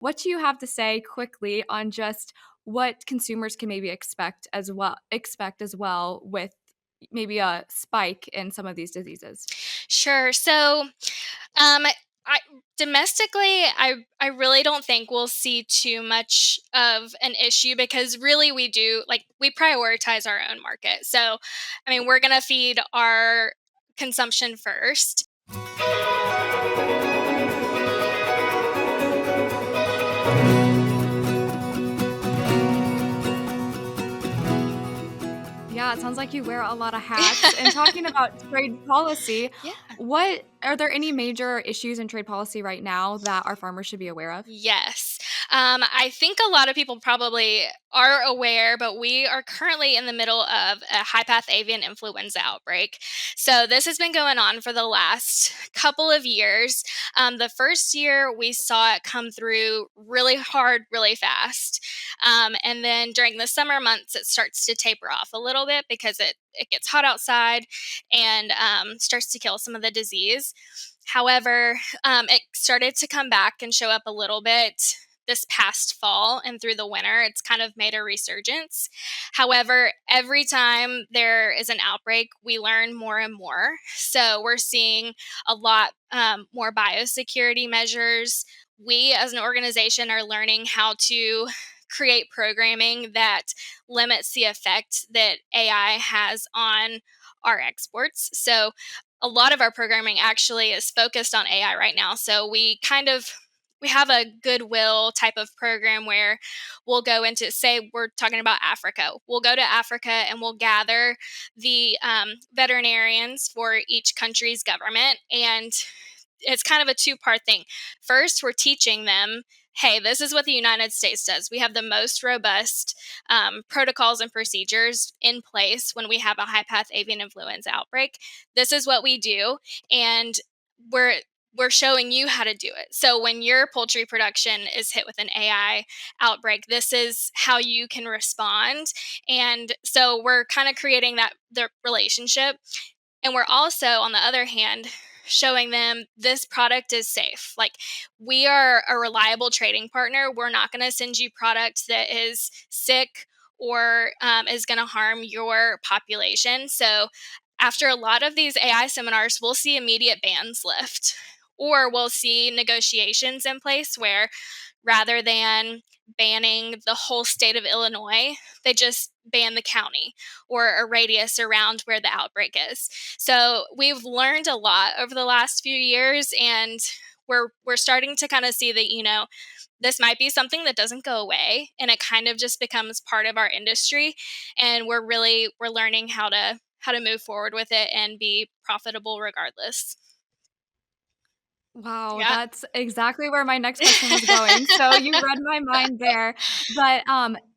What do you have to say quickly on just what consumers can maybe expect as well with maybe a spike in some of these diseases? Sure. I domestically, I really don't think we'll see too much of an issue because really we prioritize our own market. So, I mean, we're gonna feed our consumption first. Yeah, it sounds like you wear a lot of hats. And talking about trade policy, Yeah. what are there any major issues in trade policy right now that our farmers should be aware of? Yes. I think a lot of people probably are aware, but we are currently in the middle of a high path avian influenza outbreak. So, this has been going on for the last couple of years. The first year, we saw it come through really hard, really fast. And then during the summer months, it starts to taper off a little bit because it gets hot outside and starts to kill some of the disease. However, it started to come back and show up a little bit this past fall and through the winter. It's kind of made a resurgence. However, every time there is an outbreak, we learn more and more. So we're seeing a lot more biosecurity measures. We, as an organization, are learning how to create programming that limits the effect that AI has on our exports. So a lot of our programming actually is focused on AI right now. So we have a goodwill type of program where we'll go into, say we're talking about Africa, we'll go to Africa and we'll gather the veterinarians for each country's government, and it's kind of a two-part thing. First, we're teaching them, hey, this is what the United States does. We have the most robust protocols and procedures in place when we have a high path avian influenza outbreak. This is what we do, and we're we're showing you how to do it. So when your poultry production is hit with an AI outbreak, this is how you can respond. And so we're kind of creating that the relationship, and we're also, on the other hand, showing them this product is safe. Like, we are a reliable trading partner. We're not going to send you product that is sick or is going to harm your population. So, after a lot of these AI seminars, we'll see immediate bans lift, or we'll see negotiations in place where rather than banning the whole state of Illinois, they just ban the county or a radius around where the outbreak is. So we've learned a lot over the last few years, and we're starting to kind of see that, this might be something that doesn't go away, and it kind of just becomes part of our industry, and we're learning how to move forward with it and be profitable regardless. Wow, Yeah. that's exactly where my next question was going. So you read my mind there. But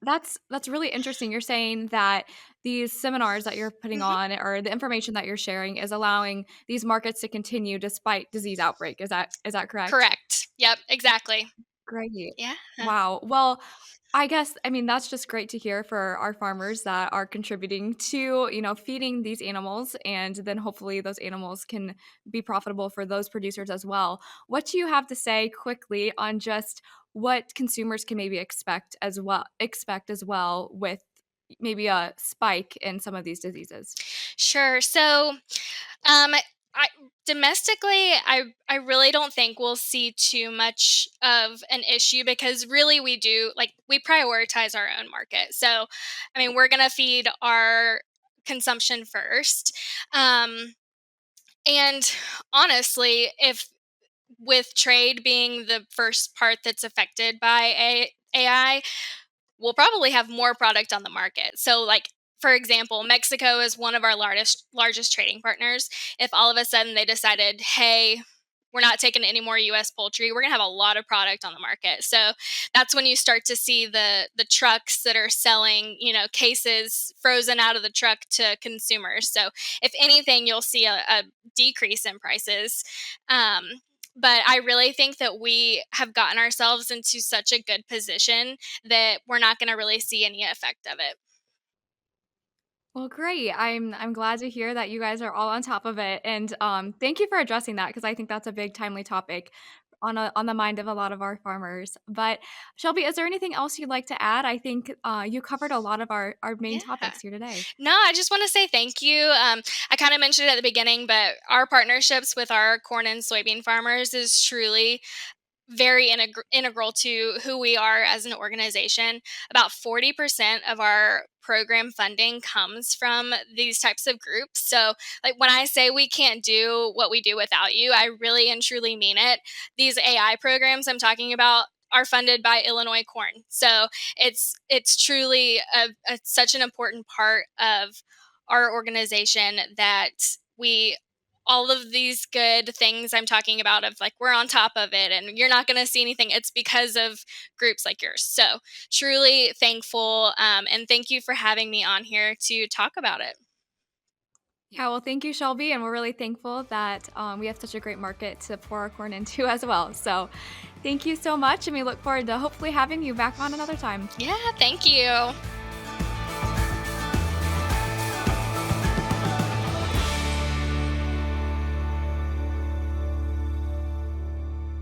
that's really interesting. You're saying that these seminars that you're putting Mhm. on or the information that you're sharing is allowing these markets to continue despite disease outbreak. Is that correct? Correct. Yep, exactly. Great. Yeah. Wow. Well, I mean, that's just great to hear for our farmers that are contributing to, feeding these animals, and then hopefully those animals can be profitable for those producers as well. What do you have to say quickly on just what consumers can maybe expect as well with maybe a spike in some of these diseases? Sure. Um, I domestically, I really don't think we'll see too much of an issue because really we prioritize our own market. So, I mean, we're gonna feed our consumption first. Um, and honestly, if with trade being the first part that's affected by AI, we'll probably have more product on the market. So, like, for example, Mexico is one of our largest trading partners. If all of a sudden they decided, hey, we're not taking any more U.S. poultry, we're gonna have a lot of product on the market. So that's when you start to see the trucks that are selling, cases frozen out of the truck to consumers. So if anything, you'll see a decrease in prices. Um, but I really think that we have gotten ourselves into such a good position that we're not going to really see any effect of it. Well, great. I'm glad to hear that you guys are all on top of it, and thank you for addressing that because I think that's a big timely topic. on the mind of a lot of our farmers. But Shelby, is there anything else you'd like to add? I think you covered a lot of our main Yeah. topics here today. No, I just want to say thank you. I kind of mentioned it at the beginning, but our partnerships with our corn and soybean farmers is truly very integral to who we are as an organization. About 40% of our program funding comes from these types of groups. So, like when I say we can't do what we do without you, I really and truly mean it. These AI programs I'm talking about are funded by Illinois Corn. So, it's truly such an important part of our organization that we all of these good things I'm talking about of like we're on top of it and you're not going to see anything. It's because of groups like yours. So truly thankful, and thank you for having me on here to talk about it. Yeah, well, thank you, Shelby, and we're really thankful that we have such a great market to pour our corn into as well. So, thank you so much, and we look forward to hopefully having you back on another time. Yeah, thank you.